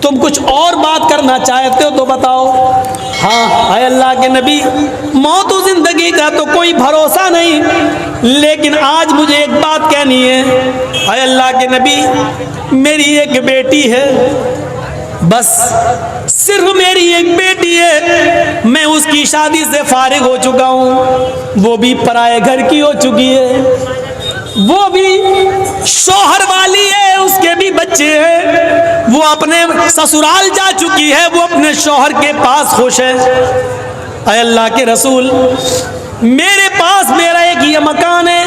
तुम कुछ और बात करना चाहते हो तो बताओ। हाँ आए अल्लाह के नबी, मौत और जिंदगी का तो कोई भरोसा नहीं, लेकिन आज मुझे एक बात कहनी है। आए अल्लाह के नबी, मेरी एक बेटी है, बस सिर्फ मेरी एक बेटी है, मैं उसकी शादी से फारिग हो चुका हूँ, वो भी पराए घर की हो चुकी है, वो भी शौहर वाली है, उसके भी बच्चे हैं, वो अपने ससुराल जा चुकी है, वो अपने शौहर के पास खुश है। ऐ अल्लाह के रसूल, मेरे पास मेरा एक ये मकान है,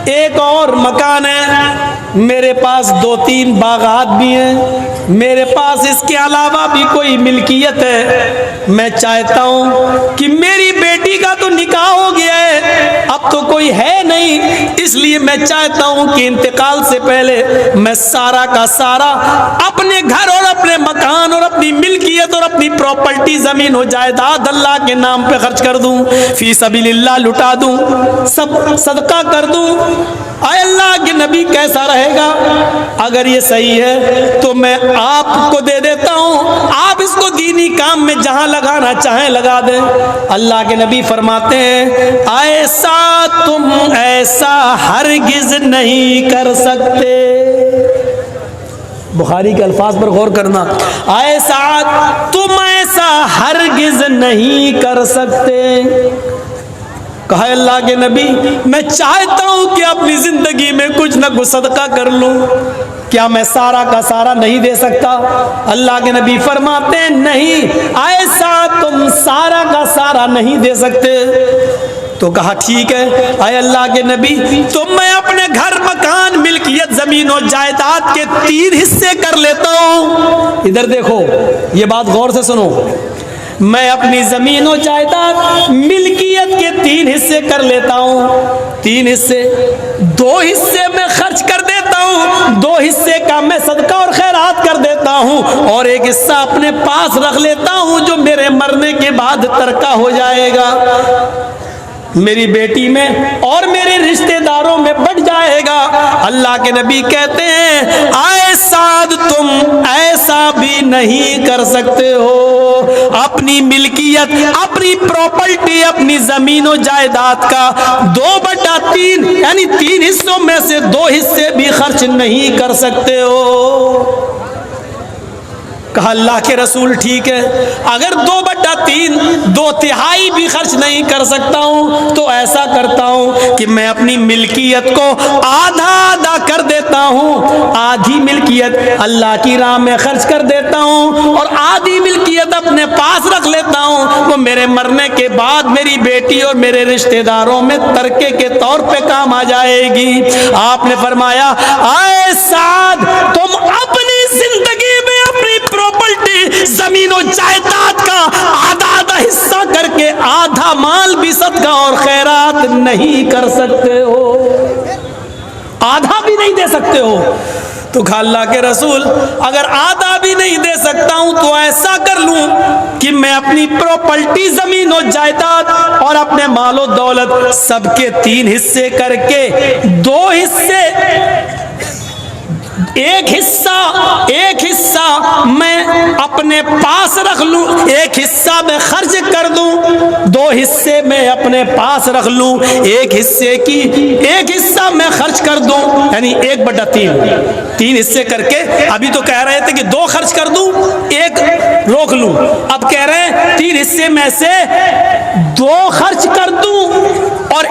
एक और मकान है, मेरे पास 2-3 बागात भी हैं, मेरे पास इसके अलावा भी कोई मिल्कियत है। मैं चाहता हूँ कि मेरी बेटी का तो निकाह हो गया है, अब तो कोई है नहीं, इसलिए मैं चाहता हूँ कि इंतकाल से पहले मैं सारा का सारा अपने घर और अपने मकान और अपनी मिल्कियत और अपनी प्रॉपर्टी, जमीन और जायदाद अल्लाह के नाम पे खर्च कर दूँ, फी सबीलिल्लाह लुटा दूँ, सब सदका कर दूँ। आए अल्लाह के नबी, कैसा रहेगा? अगर ये सही है तो मैं आपको दे देता हूँ, आप इसको दीनी काम में जहां लगाना चाहें लगा दें। अल्लाह के नबी फरमाते हैं, ऐसा तुम ऐसा हरगिज नहीं कर सकते। बुखारी के अल्फाज पर गौर करना, ऐसा तुम ऐसा हरगिज नहीं कर सकते। कहा अल्लाह के नबी, मैं चाहता हूं कि अपनी जिंदगी में कुछ न कुछ सदका कर लूं, क्या मैं सारा का सारा नहीं दे सकता? अल्लाह के नबी फरमाते हैं, नहीं, ऐसा तुम सारा का सारा नहीं दे सकते। तो कहा ठीक है आए अल्लाह के नबी, तो मैं अपने घर मकान मिल्कियत जमीन और जायदाद के 3 हिस्से कर लेता हूं। इधर देखो, ये बात गौर से सुनो, मैं अपनी जमीन और जायदाद मिल्कियत के 3 हिस्से कर लेता हूँ। 3 हिस्से, 2 हिस्से में खर्च कर देता हूँ, 2 हिस्से का मैं सदका और खैरात कर देता हूँ, और एक हिस्सा अपने पास रख लेता हूँ जो मेरे मरने के बाद तरका हो जाएगा, मेरी बेटी में और मेरे रिश्तेदारों में बढ़ जाएगा। अल्लाह के नबी कहते हैं, आए साद तुम ऐसा भी नहीं कर सकते हो, अपनी मिल्कियत, अपनी प्रॉपर्टी, अपनी जमीन और जायदाद का 2/3 यानी 3 हिस्सों में से 2 हिस्से भी खर्च नहीं कर सकते हो। कहा अल्लाह के रसूल ठीक है, अगर 2/3 2/3 भी खर्च नहीं कर सकता हूं तो ऐसा करता हूं कि मैं अपनी मिल्कियत को आधा आधा कर देता हूं, आधी मिल्कियत अल्लाह की राह में खर्च कर देता हूं और आधी मिल्कियत अपने पास रख लेता हूं, वो मेरे मरने के बाद मेरी बेटी और मेरे रिश्तेदारों में तरके के तौर पे काम आ जाएगी। आपने फरमाया, आए साद तुम अपनी जिंदगी में अपनी प्रॉपर्टी, जमीन और जायदाद का आधा आधा हिस्सा करके आधा माल भी सदका और खैरात नहीं कर सकते हो, आधा भी नहीं दे सकते हो। तो कहा अल्लाह के रसूल, अगर आधा भी नहीं दे सकता हूं तो ऐसा कर लूं कि मैं अपनी प्रॉपर्टी, जमीन और जायदाद और अपने मालो दौलत सबके 3 हिस्से करके 2 हिस्से, एक हिस्सा मैं अपने पास रख लूं, एक हिस्सा मैं खर्च कर दूं, 2 हिस्से मैं अपने पास रख लूं, एक हिस्सा मैं खर्च कर दूं, यानी 1/3 3 हिस्से करके। अभी तो कह रहे थे कि 2 खर्च कर दूं, 1 रोक लूं, अब कह रहे हैं 3 हिस्से में से 2 खर्च कर दूं और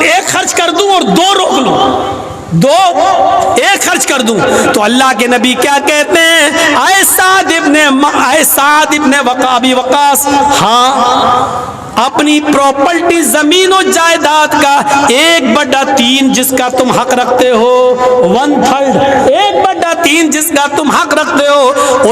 1 खर्च कर दूं और 2 रोक लूं, 1 खर्च कर दूं। तो अल्लाह के नबी क्या कहते हैं, आए साद इब्ने अबी वक्कास, हाँ अपनी प्रॉपर्टी, जमीन और जायदाद का 1/3 जिसका तुम हक रखते हो, 1/3 1/3 जिसका तुम हक रखते हो,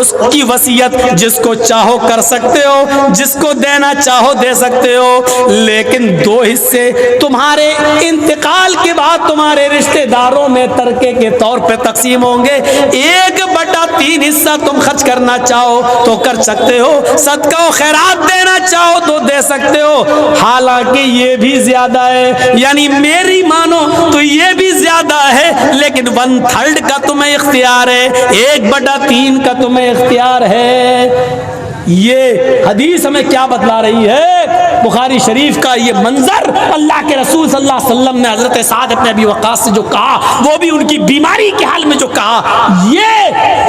उसकी वसीयत जिसको चाहो कर सकते हो, जिसको देना चाहो दे सकते हो, लेकिन 2 हिस्से तुम्हारे इंतकाल के बाद तुम्हारे रिश्तेदारों में तरके के तौर पे तकसीम होंगे। 1/3 हिस्सा तुम खर्च करना चाहो तो कर सकते हो, सदका और खैरात देना चाहो तो दे सकते हो, हालांकि ये भी ज्यादा है, यानी मेरी मानो तो ये भी ज्यादा है, लेकिन 1/3 का तुम्हें इख्तियार है, 1/3 का तुम्हें इख्तियार है। ये हदीस हमें क्या बतला रही है? बुखारी शरीफ का ये मंजर, अल्लाह के रसूल सल्लल्लाहु अलैहि वसल्लम ने हजरत साद इब्न अबी वक्कास से जो कहा, वो भी उनकी बीमारी के हाल में जो कहा,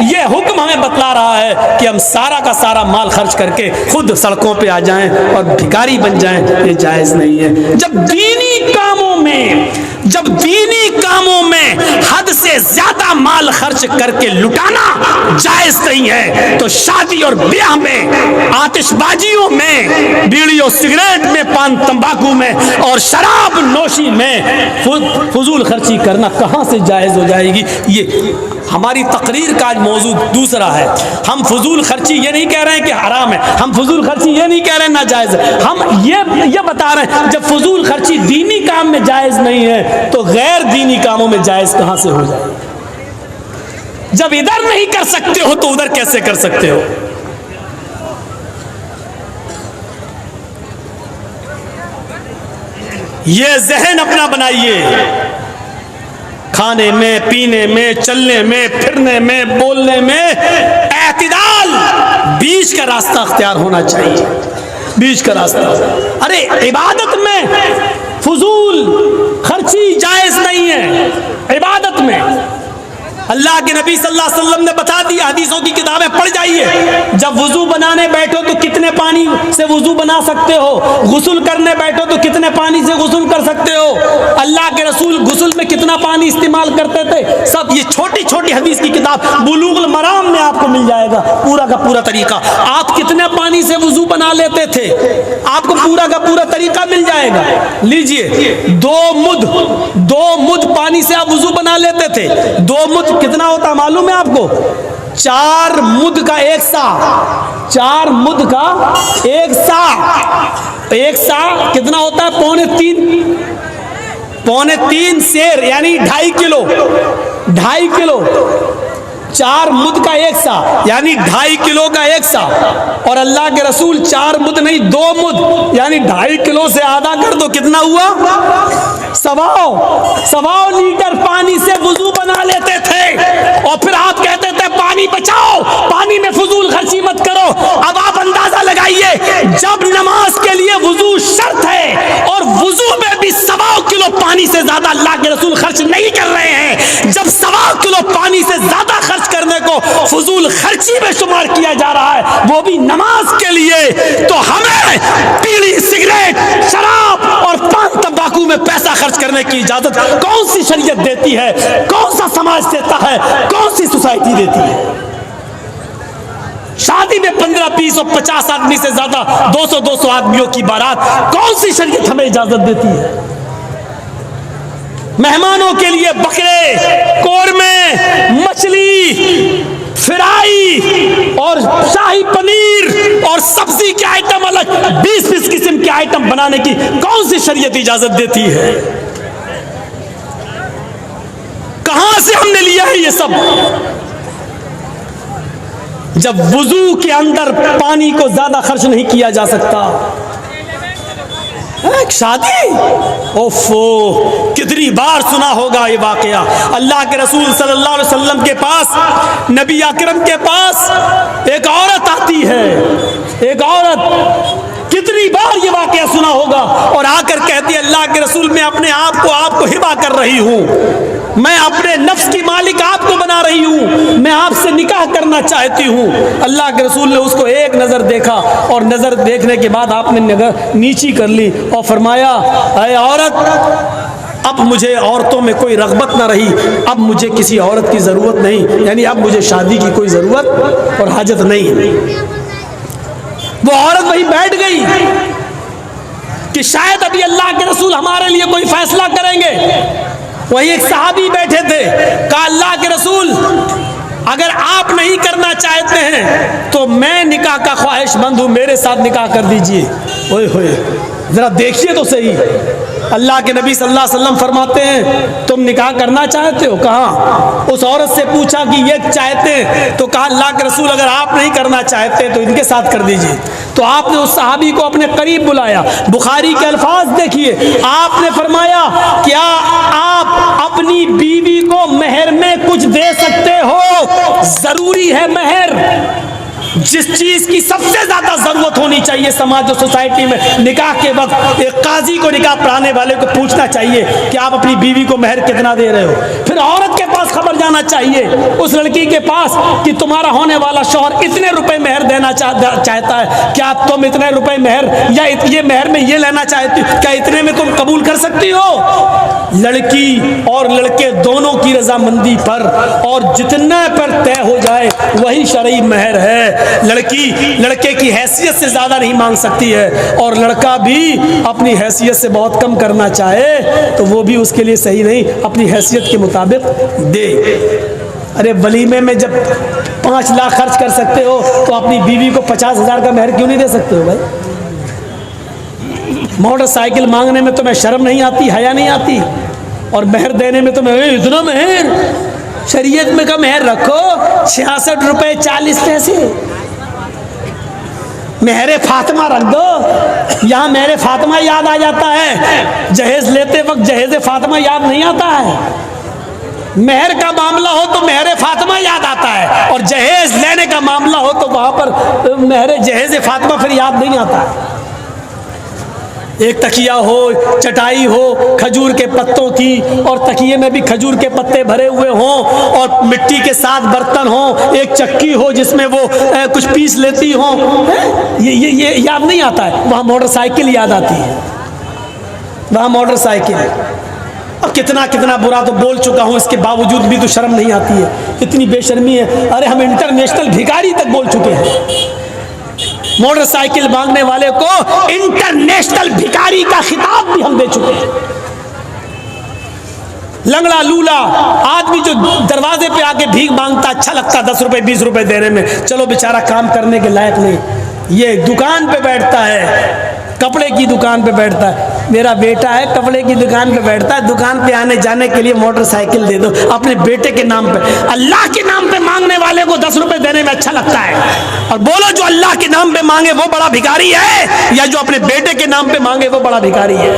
ये हुक्म हमें बतला रहा है कि हम सारा का सारा माल खर्च करके खुद सड़कों पे आ जाएं और भिखारी बन जाएं, ये जायज नहीं है। जब दीनी कामों में हद से ज्यादा माल खर्च करके लुटाना जायज नहीं है, तो शादी और ब्याह में, आतिशबाजियों में, बीड़ी और सिगरेट में, पान तंबाकू में और शराब नोशी में फजूल खर्ची करना कहां से जायज हो जाएगी? ये हमारी तकरीर का आज मौजूद दूसरा है। हम फजूल खर्ची ये नहीं कह रहे हैं कि हराम है, हम फजूल खर्ची ये नहीं कह रहे हैं नाजायज है, हम ये बता रहे हैं जब फजूल खर्ची दीनी काम में जायज नहीं है तो गैर दीनी कामों में जायज कहां से हो जाए? जब इधर नहीं कर सकते हो तो उधर कैसे कर सकते हो? ये जहन अपना बनाइए, खाने में, पीने में, चलने में, फिरने में, बोलने में एतदाल, बीच का रास्ता अख्तियार होना चाहिए, बीच का रास्ता। अरे इबादत में फजूल खर्ची जायज नहीं है। इबादत में अल्लाह के नबी सल्लल्लाहु अलैहि वसल्लम ने बता दिया, हदीसों की किताबें पढ़ जाइए, जब वुजू बनाने बैठो तो कितने पानी से वुजू बना सकते हो, गुस्ल करने बैठो तो कितने पानी से गुस्ल कर सकते हो, अल्लाह के रसूल गुस्ल में कितना पानी इस्तेमाल करते थे, सब ये छोटी छोटी हदीस की किताब बुलूगुल मराम में आपको मिल जाएगा पूरा का पूरा तरीका। आप कितने पानी से वुजू बना लेते थे, आपको पूरा का पूरा तरीका मिल जाएगा। लीजिए, 2 मुद पानी से आप वुजू बना लेते थे। 2 मुद कितना होता मालूम है आपको? 4 मुद का 1 सा, 4 मुद का 1 सा, 1 सा कितना होता है? पौने तीन सेर, यानी 2.5 किलो, 2.5 किलो। 4 मुद का 1 सा यानी 2.5 किलो का 1 सा, और अल्लाह के रसूल 4 मुद नहीं 2 मुद यानी 2.5 किलो से आधा कर दो, कितना हुआ? 1.25 लीटर पानी से वुजू बना लेते थे, और फिर आप कहते थे पानी बचाओ, पानी में फजूल खर्ची मत करो। अब आप अंदाजा लगाइए, जब नमाज के लिए वुजू शर्त है और वुजू में भी 1.25 किलो पानी से ज्यादा अल्लाह के रसूल खर्च नहीं कर रहे हैं, जब 1.25 किलो पानी से ज्यादा खर्च करने को फजूल खर्ची में शुमार किया जा रहा है, वो भी नमाज के लिए, तो हमें बीड़ी, सिगरेट, शराब और पान तंबाकू में पैसा खर्च करने की इजाजत कौन सी शरीयत देती है? कौन सा समाज देता है? कौन सी सोसाइटी देती है? शादी में 15, 20 और 50 आदमी से ज्यादा 200 आदमियों की बारात कौन सी शरीयत हमें इजाजत देती है? मेहमानों के लिए बकरे, कोरमे, मछली, फ्राई और शाही पनीर और सब्जी के आइटम अलग 20 किस्म के आइटम बनाने की कौन सी शरीयत इजाजत देती है? कहां से हमने लिया है ये सब? जब वुजू के अंदर पानी को ज्यादा खर्च नहीं किया जा सकता। एक शादी, ओफो, कितनी बार सुना होगा ये वाकया। अल्लाह के रसूल सल्लल्लाहु अलैहि वसल्लम के पास, नबी अकरम के पास एक औरत आती है, एक औरत, कितनी बार ये वाकया सुना होगा, और आकर कहती है अल्लाह के रसूल मैं अपने आप को आपको हिबा कर रही हूँ, मैं अपने नफ्स की मालिक आपको बना रही हूँ, मैं आपसे निकाह करना चाहती हूँ। अल्लाह के रसूल ने उसको एक नज़र देखा, और नज़र देखने के बाद आपने नज़र नीची कर ली और फरमाया, अरे औरत, अब मुझे औरतों में कोई रग़बत ना रही, अब मुझे किसी औरत की ज़रूरत नहीं, यानी अब मुझे शादी की कोई ज़रूरत और हाजत नहीं है। वो औरत वहीं बैठ गई कि शायद अभी अल्लाह के रसूल हमारे लिए कोई फैसला करेंगे। वही एक सहाबी बैठे थे, कहा अल्लाह के रसूल अगर आप नहीं करना चाहते हैं तो मैं निकाह का ख्वाहिशमंद हूं, मेरे साथ निकाह कर दीजिए। ओए होए, जरा देखिए तो सही। अल्लाह के नबी सल्लल्लाहु अलैहि वसल्लम फरमाते हैं तुम निकाह करना चाहते हो? कहाँ? उस औरत से पूछा कि ये चाहते हैं, तो कहा अल्लाह के रसूल अगर आप नहीं करना चाहते तो इनके साथ कर दीजिए। तो आपने उस सहाबी को अपने करीब बुलाया। बुखारी के अल्फाज देखिए, आपने फरमाया क्या आप अपनी बीवी को मेहर में कुछ दे सकते हो? जरूरी है मेहर। जिस चीज की सबसे ज्यादा जरूरत होनी चाहिए समाज और सोसाइटी में, निकाह के वक्त एक काजी को निकाह पढ़ाने वाले को पूछना चाहिए कि आप अपनी बीवी को मेहर कितना दे रहे हो। फिर औरत के पास खबर जाना चाहिए उस लड़की के पास कि तुम्हारा होने वाला शौहर इतने रुपए मेहर देना चाहता है, क्या तुम इतने रुपए मेहर या ये मेहर में ये लेना चाहती हो, क्या इतने में तुम कबूल कर सकती हो? लड़की और लड़के दोनों की रजामंदी पर और जितने पर तय हो जाए वही शरई मेहर है। लड़की लड़के की हैसियत से ज्यादा नहीं मांग सकती है, और लड़का भी अपनी हैसियत से बहुत कम करना चाहे तो वो भी उसके लिए सही नहीं, अपनी हैसियत के मुताबिक दे। अरे वलीमे में जब 5 लाख खर्च कर सकते हो तो अपनी बीवी को 50,000 का मेहर क्यों नहीं दे सकते हो भाई? मोटरसाइकिल मांगने में तुम्हें शर्म नहीं आती, हया नहीं आती, और मेहर देने में तुम्हें इतना मेहर? शरीयत में का मेहर रखो 66 रुपए 40 पैसे। मेहरे फातिमा रख दो। यहाँ मेहरे फातिमा याद आ जाता है, जहेज लेते वक्त जहेज फातिमा याद नहीं आता है। मेहर का मामला हो तो मेहरे फातिमा याद आता है, और जहेज लेने का मामला हो तो वहां पर मेहरे जहेज फातिमा फिर याद नहीं आता है। एक तकिया हो, चटाई हो खजूर के पत्तों की, और तकिए में भी खजूर के पत्ते भरे हुए हों, और मिट्टी के साथ बर्तन हो, एक चक्की हो जिसमें वो कुछ पीस लेती हो, ये याद नहीं आता है। वहाँ मोटरसाइकिल याद आती है, वहाँ मोटरसाइकिल। और कितना कितना बुरा तो बोल चुका हूँ, इसके बावजूद भी तो शर्म नहीं आती है, इतनी बेशर्मी है। अरे हम इंटरनेशनल भिखारी तक बोल चुके हैं। मोटरसाइकिल मांगने वाले को इंटरनेशनल भिखारी का खिताब भी हम दे चुके हैं। लंगड़ा लूला आदमी जो दरवाजे पे आके भीख मांगता, अच्छा लगता 10 रुपए 20 रुपए देने में, चलो बेचारा काम करने के लायक नहीं। ये दुकान पे बैठता है, कपड़े की दुकान पे बैठता है। मेरा बेटा है, कपड़े की दुकान पे बैठता है, दुकान पे आने जाने के लिए मोटरसाइकिल दे दो अपने बेटे के नाम पे। अल्लाह के नाम पे मांगने वाले को 10 रुपए देने में अच्छा लगता है। और बोलो जो अल्लाह के नाम पे मांगे वो बड़ा भिखारी है, या जो अपने बेटे के नाम पे मांगे वो बड़ा भिखारी है?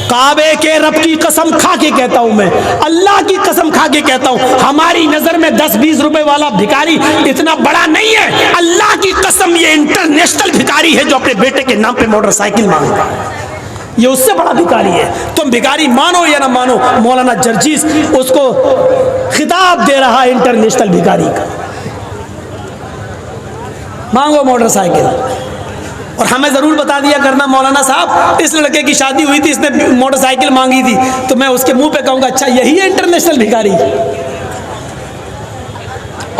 काबे के रब की कसम खा के कहता हूं, मैं अल्लाह की कसम खा के कहता हूं, हमारी नजर में 10-20 रुपए वाला भिखारी इतना बड़ा नहीं है। अल्लाह की कसम ये इंटरनेशनल भिखारी है जो अपने बेटे के नाम पे मोटरसाइकिल मांगता है, ये उससे बड़ा भिखारी है। तुम भिखारी मानो या ना मानो, मौलाना जर्जीस उसको खिताब दे रहा है इंटरनेशनल भिखारी का। मांगो मोटरसाइकिल। और हमें जरूर बता दिया करना मौलाना साहब, इस लड़के की शादी हुई थी, इसने मोटरसाइकिल मांगी थी, तो मैं उसके मुंह पे कहूंगा अच्छा यही है इंटरनेशनल भिखारी।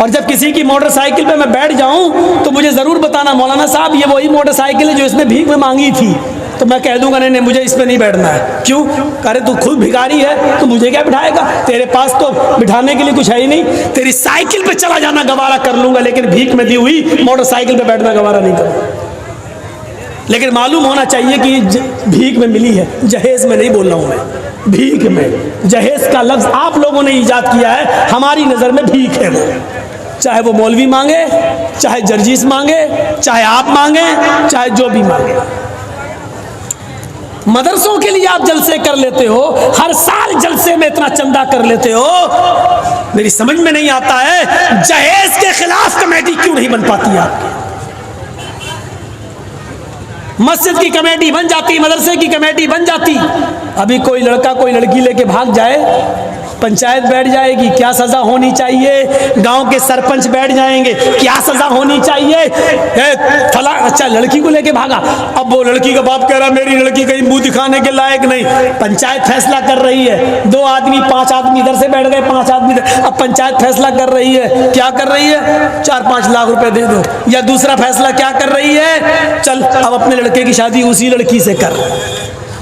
और जब किसी की मोटरसाइकिल पे मैं बैठ जाऊं तो मुझे जरूर बताना मौलाना साहब ये वही मोटरसाइकिल है जो इसने भीख में मांगी थी, तो मैं कह दूंगा नहीं मुझे इस पे नहीं बैठना है। क्यों? अरे तू खुद भिखारी है तो मुझे क्या बिठाएगा? तेरे पास तो बिठाने के लिए कुछ है ही नहीं। तेरी साइकिल पे चला जाना गवारा कर लूंगा, लेकिन भीख में दी हुई मोटरसाइकिल पे बैठना गवारा नहीं करूंगा। लेकिन मालूम होना चाहिए कि भीख में मिली है, जहेज में नहीं बोल रहा हूं मैं, भीख में। जहेज का लफ्ज आप लोगों ने इजाद किया है, हमारी नजर में भीख है वो। चाहे वो मौलवी मांगे, चाहे जर्जीस मांगे, चाहे आप मांगे, चाहे जो भी मांगे। मदरसों के लिए आप जलसे कर लेते हो, हर साल जलसे में इतना चंदा कर लेते हो, मेरी समझ में नहीं आता है जहेज के खिलाफ कमेटी क्यों नहीं बन पाती आपकी? मस्जिद की कमेटी बन जाती, मदरसे की कमेटी बन जाती। अभी कोई लड़का कोई लड़की लेके भाग जाए, पंचायत बैठ जाएगी क्या सजा होनी चाहिए, गांव के सरपंच बैठ जाएंगे क्या सजा होनी चाहिए। फला अच्छा लड़की को लेके भागा, अब वो लड़की का बाप कह रहा मेरी लड़की कहीं मुंह दिखाने के लायक नहीं। पंचायत फैसला कर रही है, 2 आदमी 5 आदमी इधर से बैठ गए, 5 आदमी इधर। अब पंचायत फैसला कर रही है, क्या कर रही है? 4-5 लाख रुपए दे दो। या दूसरा फैसला क्या कर रही है? चल अब अपने लड़के की शादी उसी लड़की से कर।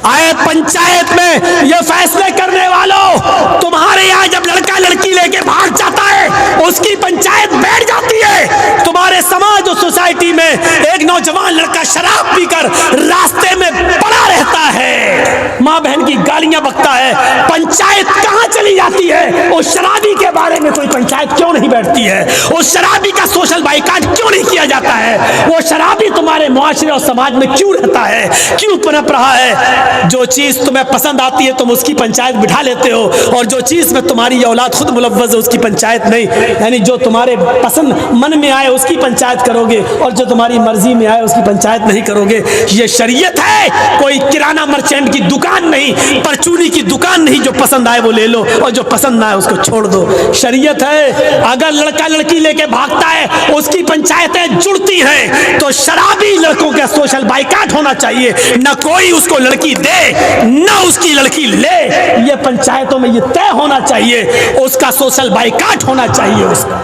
आए पंचायत में ये फैसले करने वालों, तुम्हारे यहाँ जब लड़का लड़की लेके भाग जाता है उसकी पंचायत बैठ जाती है। तुम्हारे समाज और सोसाइटी में एक एक नौजवान लड़का शराब पीकर रास्ते में पड़ा रहता है, माँ बहन की गालियां बकता है, पंचायत कहां चली जाती है? उस शराबी के बारे में कोई पंचायत क्यों नहीं बैठती है? उस शराबी का सोशल बाइकाट क्यों नहीं किया जाता है? वो शराबी तुम्हारे मुआशरे और समाज में क्यों रहता है, क्यों पनप रहा है? जो चीज तुम्हें पसंद आती है तुम उसकी पंचायत बिठा लेते हो, और जो चीज में तुम्हारी औलाद खुद मुलव्वज़ है उसकी पंचायत नहीं। यानी जो तुम्हारे पसंद मन में आए उसकी पंचायत करोगे, और जो तुम्हारी मर्जी में आए उसकी पंचायत नहीं करोगे। ये शरीयत है, कोई किराना मर्चेंट की दुकान नहीं, परचूनी की दुकान नहीं। जो पसंद आए वो ले लो, और जो पसंद ना आए उसको छोड़ दो। शरीयत है। अगर लड़का लड़की लेके भागता है उसकी पंचायतें जुड़ती हैं, तो शराबी लड़कों का सोशल बाइकाट होना चाहिए। न कोई उसको लड़की दे न उसकी लड़की ले, ये पंचायतों में ये तय होना चाहिए, उसका सोशल बाइकाट होना चाहिए उसका।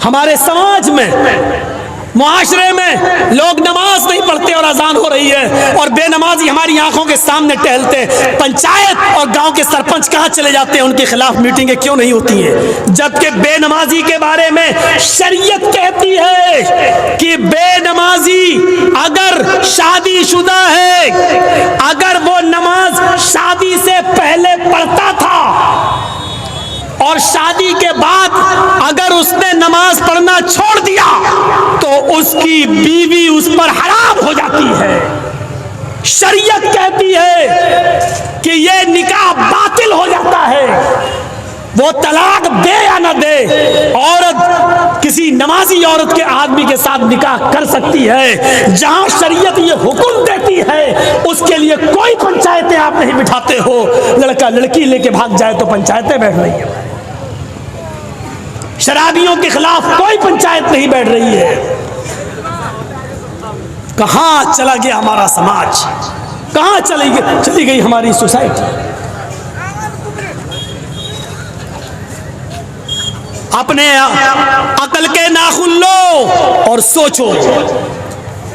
हमारे समाज में, मुआशरे में लोग नमाज नहीं पढ़ते और अजान हो रही है, और बेनमाजी हमारी आंखों के सामने टहलते। पंचायत और गांव के सरपंच कहां चले जाते हैं? उनके खिलाफ मीटिंगें क्यों नहीं होती हैं? जबकि बेनमाजी के बारे में शरीयत कहती है कि बेनमाजी अगर शादीशुदा है, अगर वो नमाज शादी से पहले पढ़ता था और शादी के बाद अगर उसने नमाज पढ़ना छोड़ दिया तो उसकी बीवी उस पर हराम हो जाती है। शरीयत कहती है कि यह निकाह बातिल हो जाता है। वो तलाक दे या न दे, औरत किसी नमाजी औरत के आदमी के साथ निकाह कर सकती है। जहां शरीयत ये हुक्म देती है उसके लिए कोई पंचायतें आप नहीं बिठाते हो। लड़का लड़की लेके भाग जाए तो पंचायतें बैठ रही है, शराबियों के खिलाफ कोई पंचायत नहीं बैठ रही है। कहां चला गया हमारा समाज? कहां चली गई हमारी सोसाइटी? अपने अकल के नाखून लो और सोचो।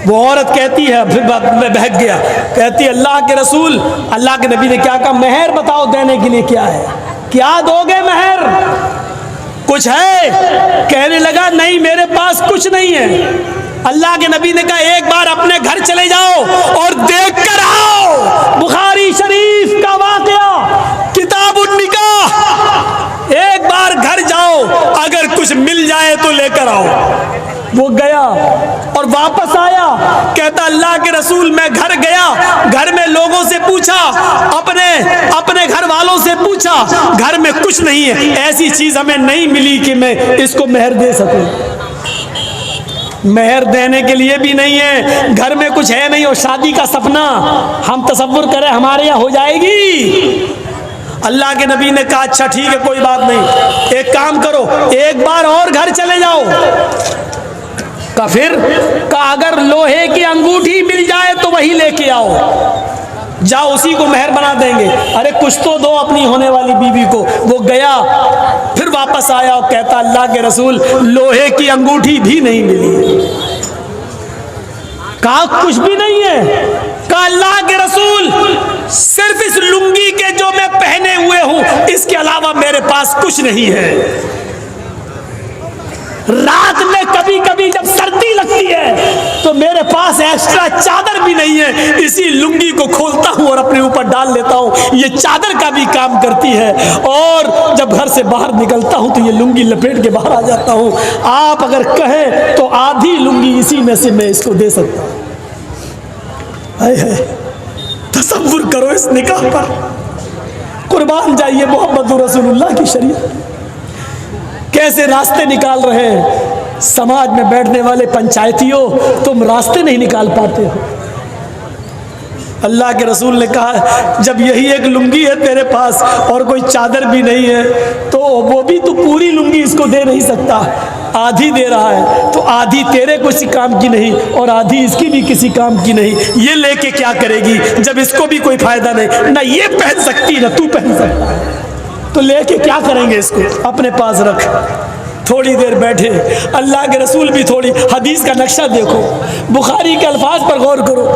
वो औरत कहती है, फिर मैं बहक गया, कहती है अल्लाह के रसूल, अल्लाह के नबी ने क्या कहा? मेहर बताओ देने के लिए क्या है, क्या दोगे मेहर? कुछ है? कहने लगा नहीं मेरे पास कुछ नहीं है। अल्लाह के नबी ने कहा एक बार अपने घर चले जाओ और देख कर आओ। बुखारी शरीफ का वाकया, किताबुन निकाह। एक बार घर जाओ, अगर कुछ मिल जाए तो लेकर आओ। वो गया और वापस आया, कहता अल्लाह के रसूल मैं घर गया, घर में लोगों से पूछा, अपने घर वालों से पूछा, घर में कुछ नहीं है, ऐसी चीज हमें नहीं मिली कि मैं इसको मेहर दे सकूं। मेहर देने के लिए भी नहीं है, घर में कुछ है नहीं, और शादी का सपना हम तसव्वुर करें हमारे यहाँ हो जाएगी। अल्लाह के नबी ने कहा अच्छा ठीक है कोई बात नहीं, एक काम करो एक बार और घर चले जाओ। का फिर का अगर लोहे की अंगूठी मिल जाए तो वही लेके आओ, जाओ उसी को मेहर बना देंगे। अरे कुछ तो दो अपनी होने वाली बीवी को। वो गया, फिर वापस आया और कहता अल्लाह के रसूल लोहे की अंगूठी भी नहीं मिली। कहा कुछ भी नहीं है? कहा अल्लाह के रसूल सिर्फ इस लुंगी के जो मैं पहने हुए हूं इसके अलावा मेरे पास कुछ नहीं है। रात में कभी कभी जब सर्दी लगती है तो मेरे पास एक्स्ट्रा चादर भी नहीं है, इसी लुंगी को खोलता हूं और अपने ऊपर डाल लेता हूं, ये चादर का भी काम करती है। और जब घर से बाहर निकलता हूं तो ये लुंगी लपेट के बाहर आ जाता हूं। आप अगर कहें तो आधी लुंगी इसी में से मैं इसको दे सकता हूं। तसव्वुर करो इस निकाह पर, कुर्बान जाइए मोहम्मद रसूलुल्लाह की शरीयत। कैसे रास्ते निकाल रहे हैं समाज में बैठने वाले पंचायतियों, तुम रास्ते नहीं निकाल पाते हो। अल्लाह के रसूल ने कहा जब यही एक लुंगी है तेरे पास और कोई चादर भी नहीं है तो वो भी तू पूरी लुंगी इसको दे नहीं सकता, आधी दे रहा है, तो आधी तेरे किसी काम की नहीं और आधी इसकी भी किसी काम की नहीं। ये लेके क्या करेगी जब इसको भी कोई फायदा नहीं, ना ये पहन सकती ना तू पहन सकता, तो लेके क्या करेंगे इसको? अपने पास रख। थोड़ी देर बैठे, अल्लाह के रसूल भी थोड़ी हदीस का नक्शा देखो, बुखारी के अल्फाज पर गौर करो।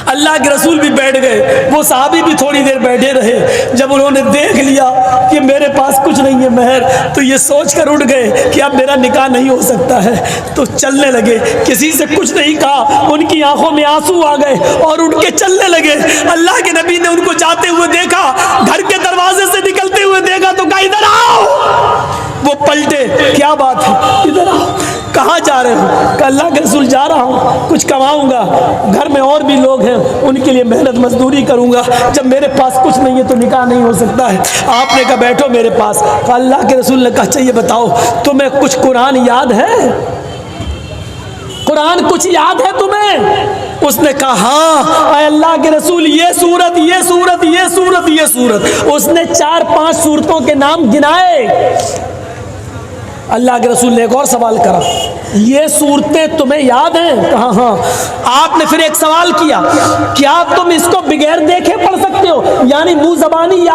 अल्लाह के रसूल भी बैठ गए, वो साहबी भी थोड़ी देर बैठे रहे। जब उन्होंने देख लिया कि मेरे पास कुछ नहीं है महर, तो ये सोच कर उठ गए कि अब मेरा निकाह नहीं हो सकता है, तो चलने लगे। किसी से कुछ नहीं कहा, उनकी आंखों में आंसू आ गए और उठ के चलने लगे। अल्लाह के नबी ने उनको जाते हुए देखा, घर के दरवाजे से निकलते हुए देखा तो कहा इधर आओ। वो पलटे, क्या बात है, इधर आओ। कहाँ जा रहे हो? कहा अल्लाह के रसूल जा रहा हूँ, कुछ कमाऊंगा, घर में और भी लोग हैं, उनके लिए मेहनत मजदूरी करूंगा। जब मेरे पास कुछ नहीं है तो निकाह नहीं हो सकता है। आपने कहा बैठो मेरे पास। कहा अल्लाह के रसूल ने कहा चाहिए बताओ तुम्हें कुछ कुरान याद है? कुरान कुछ याद है तुम्हें? उसने कहा हाँ अल्लाह के रसूल, ये सूरत, ये सूरत, ये सूरत, ये सूरत। उसने 4-5 सूरतों के नाम गिनाए। अल्लाह के रसूल ने एक और सवाल करा, ये सूरतें तुम्हें याद हैं? कहा हाँ। आपने फिर एक सवाल किया, क्या तुम इसको बगैर देखे पढ़ सकते हो, यानी मुंह जबानी